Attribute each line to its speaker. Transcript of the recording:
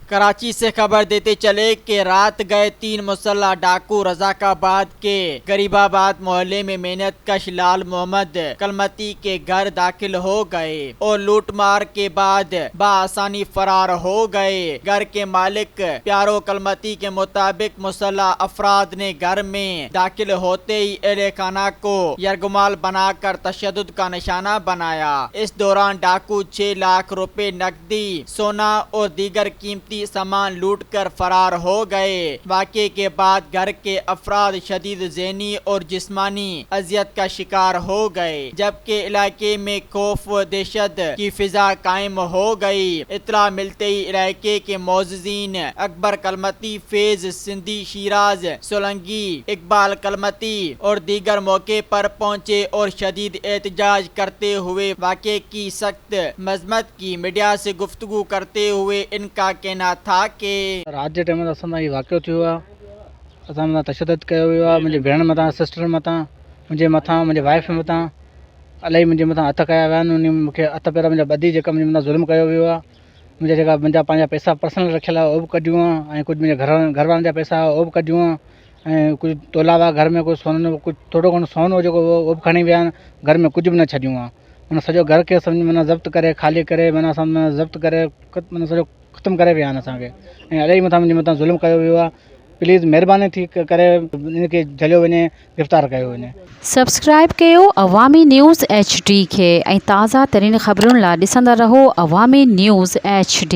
Speaker 1: کراچی سے خبر دیتے چلے کہ رات گئے 3 مسلح ڈاکو رزاق آباد کے غریب آباد محلے میں محنت کش لال محمد کلمتی کے گھر داخل ہو گئے اور لوٹ مار کے بعد بآسانی فرار ہو گئے۔ گھر کے مالک پیارو کلمتی کے مطابق مسلح افراد نے گھر میں داخل ہوتے ہی اہل خانہ کو یرغمال بنا کر تشدد کا نشانہ بنایا۔ اس دوران ڈاکو 6 لاکھ روپے نقدی، سونا اور دیگر قیمتی سامان لوٹ کر فرار ہو گئے۔ واقعے کے بعد گھر کے افراد شدید ذہنی اور جسمانی اذیت کا شکار ہو گئے، جبکہ علاقے میں خوف و دہشت کی فضا قائم ہو گئی۔ اطلاع ملتے ہی علاقے کے معززین اکبر کلمتی، فیض سندھی، شیراز سولنگی، اقبال کلمتی اور دیگر موقع پر پہنچے اور شدید احتجاج کرتے ہوئے واقعے کی سخت مذمت کی۔ میڈیا سے گفتگو کرتے ہوئے ان کا کہنا تھا کہ
Speaker 2: رات کے ٹائم اساں یہ واقعہ تھیو आहे। असां मथां तशदद कयो वियो आहे, मुंहिंजी भेण मथां, सिस्टर मथां, मुंहिंजे मथां, मुंहिंजे वाइफ मथां इलाही मुंहिंजे मथां हथ कया विया आहिनि। उन मूंखे हथ पैर मुंहिंजा ॿधी जेका मुंहिंजे मथां ज़ुल्म कयो वियो आहे। मुंहिंजा जेका मुंहिंजा पंहिंजा पैसा पर्सनल रखियल आहे उहो बि कढियूं आहे, ऐं कुझु मुंहिंजे घर वारनि जा पैसा उहो बि कढियूं आहे, ऐं कुझु तोला हुआ घर में, कुझु सोन, कुझु थोरो घणो सोन हो जेको उहो बि खणी विया आहिनि। घर में कुझु बि न छॾियूं आहे। माना सॼो घर खे सम्झ माना ज़ब्त करे, ख़ाली करे, माना असां ज़ब्त करे माना सॼो ख़तमु करे विया आहिनि असांखे, ऐं इलाही मुंहिंजे मथां ज़ुल्म कयो वियो आहे। प्लीज़ महिरबानी थी करे इनखे झलियो वञे, गिरफ़्तार कयो वञे।
Speaker 3: सब्सक्राइब कयो अवामी न्यूज़ HD खे ऐं ताज़ा तरीन ख़बरुनि लाइ ॾिसंदा रहो अवामी न्यूज़ HD।